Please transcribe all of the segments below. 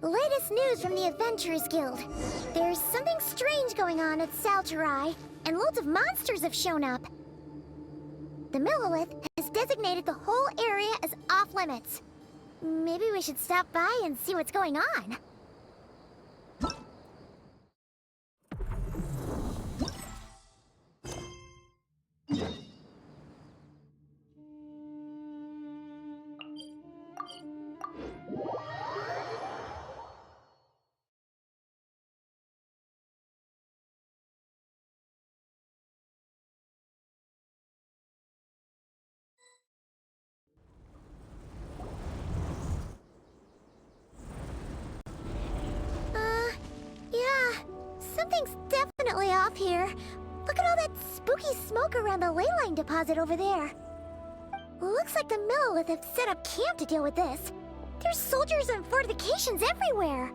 Latest news from the Adventurers Guild. There's something strange going on at Selesai, and loads of monsters have shown up. The Millilith has designated the whole area as off-limits. Maybe we should stop by and see what's going on. Yeah, something's definitely off here. Look at all that spooky smoke around the ley line deposit over there. Looks like the Millilith have set up camp to deal with this. There's soldiers and fortifications everywhere.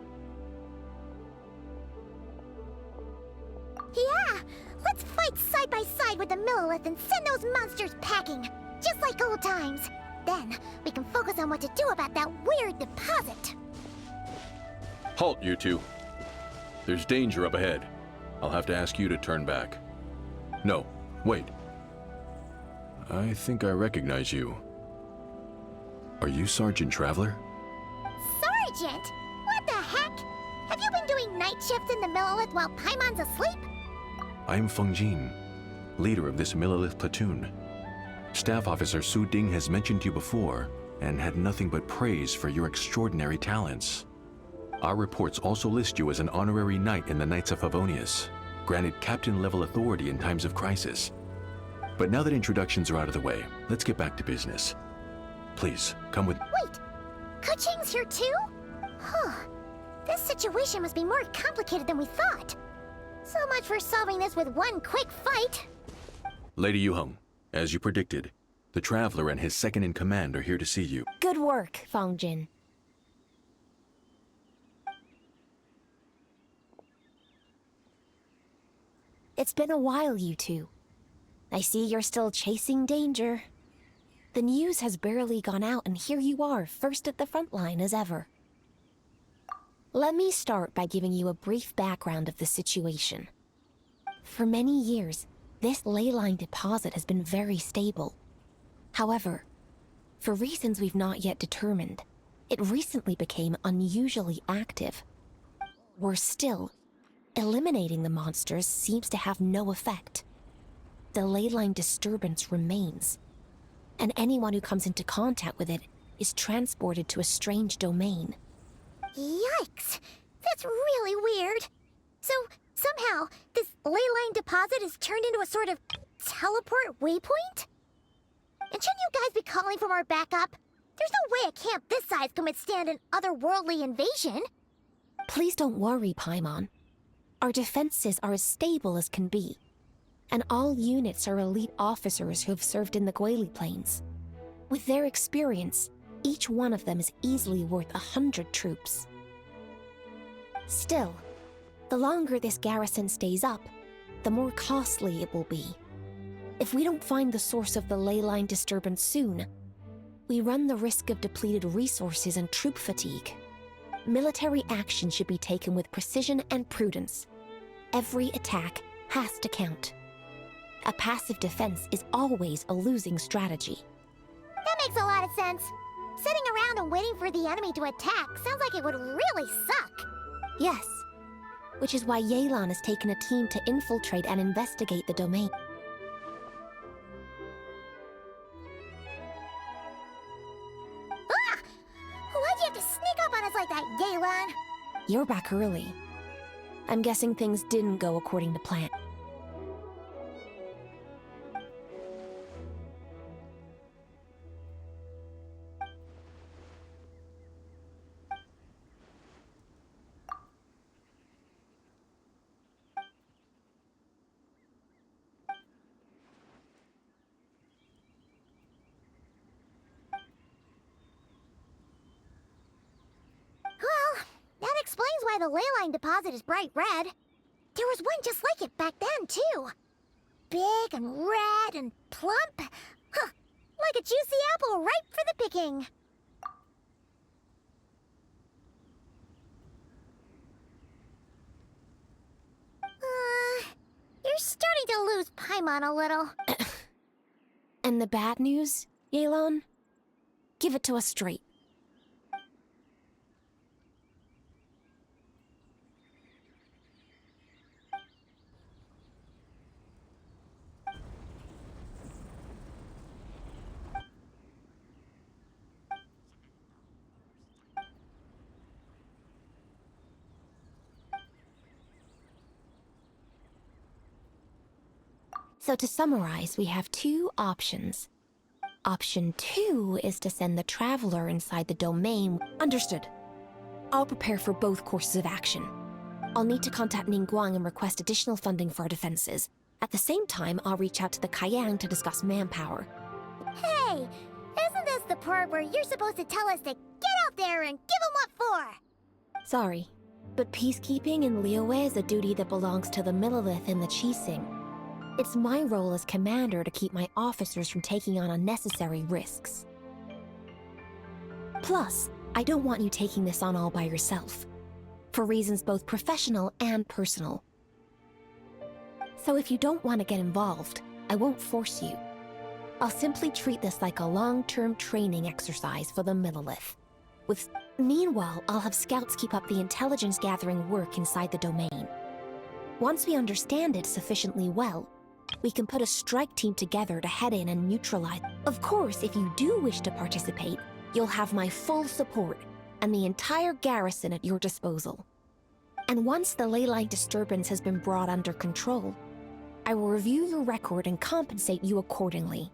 Yeah, let's fight side by side with the Millilith and send those monsters packing, just like old times. Then, we can focus on what to do about that weird deposit. Halt, you two. There's danger up ahead. I'll have to ask you to turn back. No, wait. I think I recognize you. Are you Sergeant Traveler? Sergeant? What the heck? Have you been doing night shifts in the Millilith while Paimon's asleep? I'm Feng Jin, leader of this Millilith platoon. Staff Officer Su Ding has mentioned you before and had nothing but praise for your extraordinary talents. Our reports also list you as an honorary knight in the Knights of Favonius, granted captain-level authority in times of crisis. But now that introductions are out of the way, let's get back to business. Please, come with— Wait! Kuching's here too? Huh. This situation must be more complicated than we thought. So much for solving this with one quick fight. Lady Yuheng, as you predicted, the Traveler and his second-in-command are here to see you. Good work, Feng Jin. It's been a while, you two. I see you're still chasing danger. The news has barely gone out, and here you are, first at the front line as ever. Let me start by giving you a brief background of the situation. For many years, this ley line deposit has been very stable. However, for reasons we've not yet determined, it recently became unusually active. Worse still, eliminating the monsters seems to have no effect. The ley line disturbance remains, and anyone who comes into contact with it is transported to a strange domain. Yikes! That's really weird. So, somehow, this ley line deposit is turned into a sort of teleport waypoint? And shouldn't you guys be calling for more backup? There's no way a camp this size can withstand an otherworldly invasion. Please don't worry, Paimon. Our defenses are as stable as can be, and all units are elite officers who have served in the Guili Plains. With their experience, each one of them is easily worth 100 troops. Still, the longer this garrison stays up, the more costly it will be. If we don't find the source of the ley line disturbance soon, we run the risk of depleted resources and troop fatigue. Military action should be taken with precision and prudence. Every attack has to count. A passive defense is always a losing strategy. That makes a lot of sense. Sitting around and waiting for the enemy to attack sounds like it would really suck. Yes, which is why Yelan has taken a team to infiltrate and investigate the domain. Ah! Why'd you have to sneak up on us like that, Yelan? You're back early. I'm guessing things didn't go according to plan. Well, that explains why the ley line deposit is bright red. There was one just like it back then, too. Big and red and plump. Huh, like a juicy apple ripe for the picking. to lose Paimon a little. And the bad news, Yelan? Give it to us straight. So to summarize, we have two options. Option 2 is to send the Traveler inside the domain. Understood. I'll prepare for both courses of action. I'll need to contact Ningguang and request additional funding for our defenses. At the same time, I'll reach out to the Kayang to discuss manpower. Hey, isn't this the part where you're supposed to tell us to get out there and give 'em what for? Sorry, but peacekeeping in Liyue is a duty that belongs to the Millelith and the Qixing. It's my role as commander to keep my officers from taking on unnecessary risks. Plus, I don't want you taking this on all by yourself, for reasons both professional and personal. So if you don't want to get involved, I won't force you. I'll simply treat this like a long-term training exercise for the Millelith. Meanwhile, I'll have scouts keep up the intelligence-gathering work inside the domain. Once we understand it sufficiently well, we can put a strike team together to head in and neutralize. Of course, if you do wish to participate, you'll have my full support and the entire garrison at your disposal. And once the leyline disturbance has been brought under control, I will review your record and compensate you accordingly.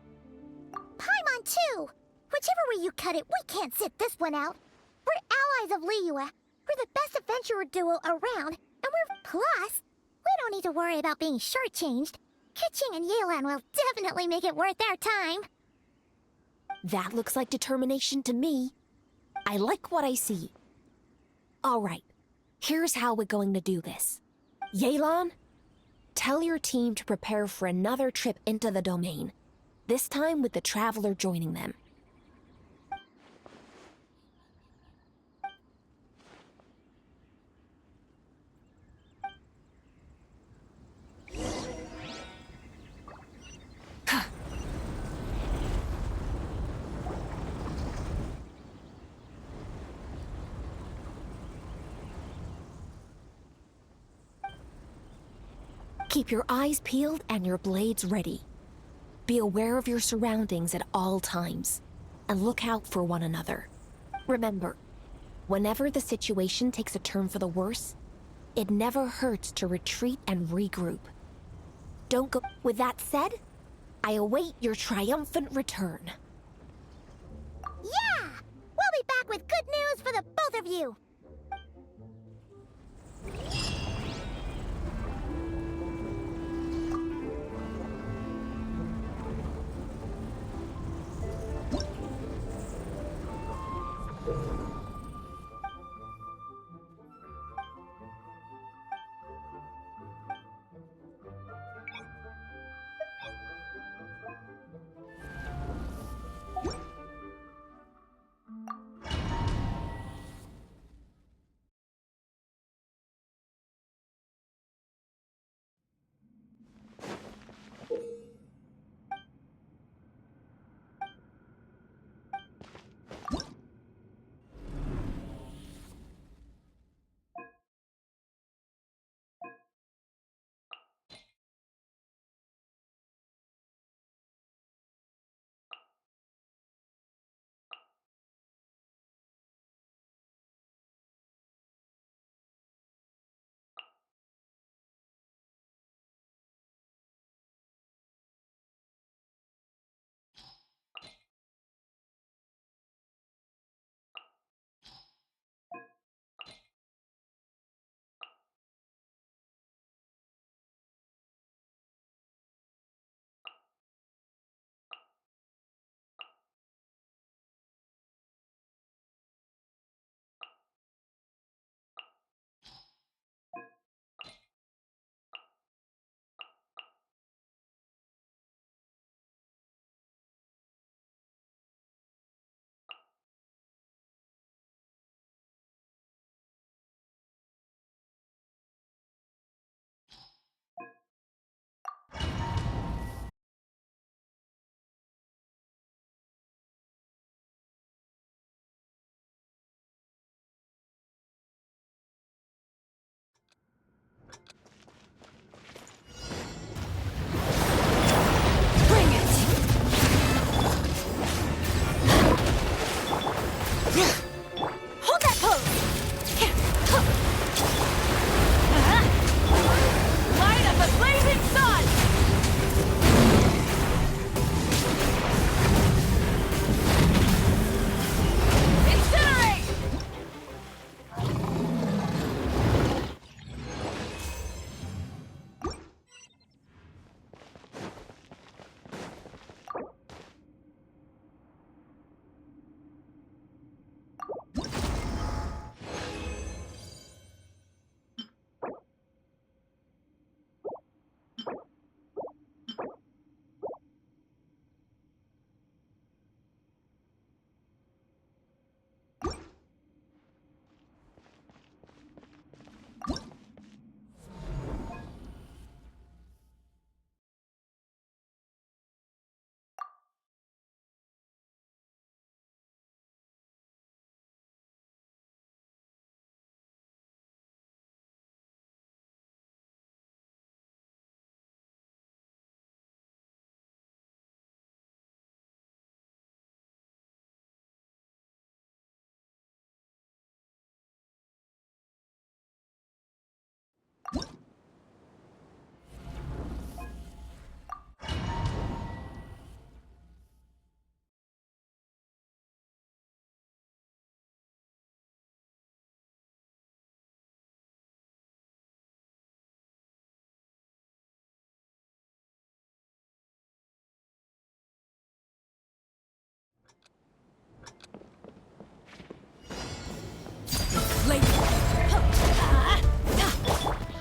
Paimon too! Whichever way you cut it, we can't sit this one out. We're allies of Liyue. We're the best adventurer duo around, and plus, we don't need to worry about being shortchanged. Keqing and Yelan will definitely make it worth our time. That looks like determination to me. I like what I see. All right, here's how we're going to do this. Yelan, tell your team to prepare for another trip into the domain, this time with the Traveler joining them. Keep your eyes peeled and your blades ready. Be aware of your surroundings at all times, and look out for one another. Remember, whenever the situation takes a turn for the worse, it never hurts to retreat and regroup. Don't go. With that said, I await your triumphant return. Yeah! We'll be back with good news for the both of you!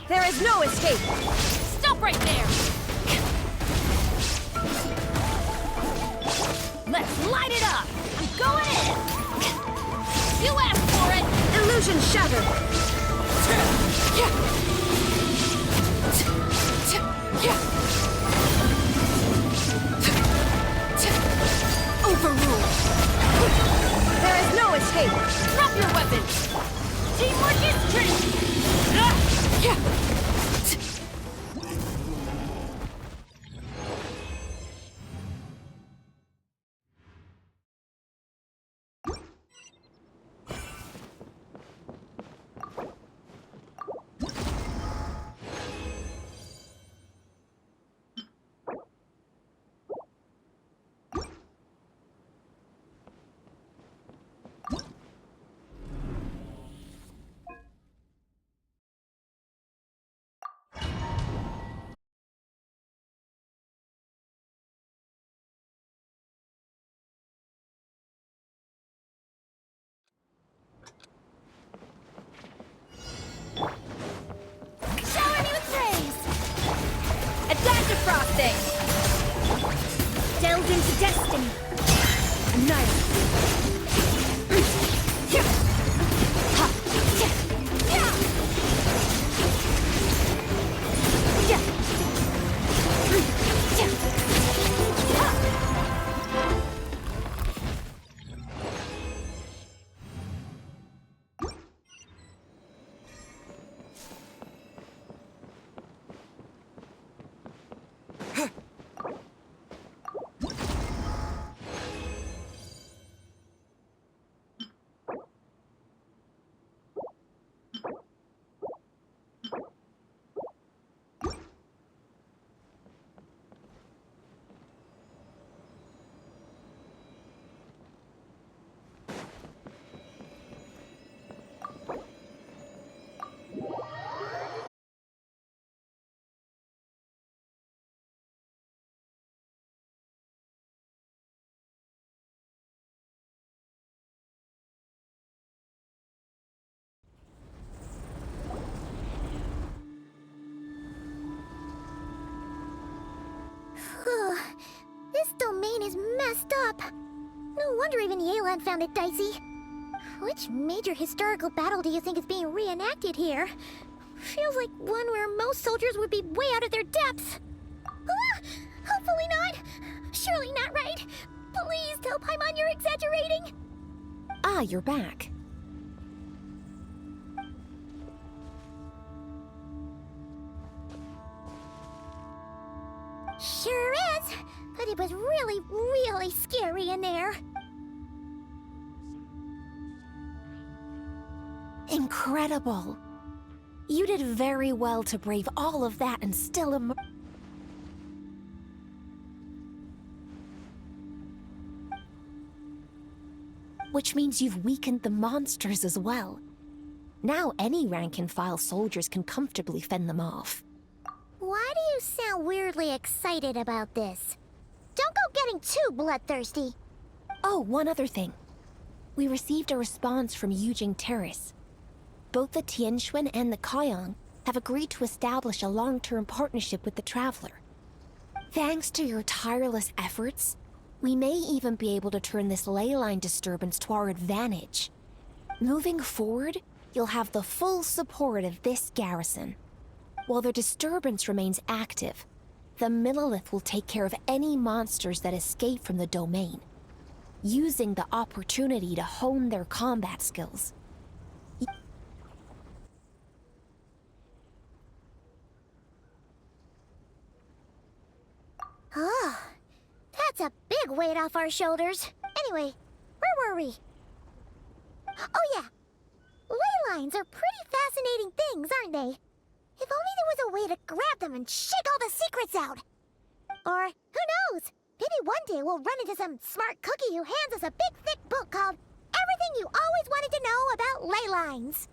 There is no escape! Stop right there! Let's light it up! I'm going in! You asked for it! Illusion shattered! Overruled! There is no escape! Drop your weapons! Teamwork is tricky! Shower me with praise! A dash of frosting! Delve into destiny! Annihilate! This domain is messed up. No wonder even Yelan found it dicey. Which major historical battle do you think is being reenacted here? Feels like one where most soldiers would be way out of their depths. Hopefully not. Surely not right. Please tell Paimon you're exaggerating. Ah, you're back. Sure is. But it was really, really scary in there. Incredible. You did very well to brave all of that and still which means you've weakened the monsters as well. Now any rank-and-file soldiers can comfortably fend them off. Why do you sound weirdly excited about this? Don't go getting too bloodthirsty. Oh, one other thing. We received a response from Yujing Terrace. Both the Tianxuan and the Kaiyang have agreed to establish a long-term partnership with the Traveler. Thanks to your tireless efforts, we may even be able to turn this ley line disturbance to our advantage. Moving forward, you'll have the full support of this garrison. While the disturbance remains active, the Millelith will take care of any monsters that escape from the domain, using the opportunity to hone their combat skills. Oh, that's a big weight off our shoulders. Anyway, where were we? Oh yeah, ley lines are pretty fascinating things, aren't they? If only there was a way to grab them and shake all the secrets out. Or, who knows? Maybe one day we'll run into some smart cookie who hands us a big thick book called Everything You Always Wanted to Know About Ley Lines.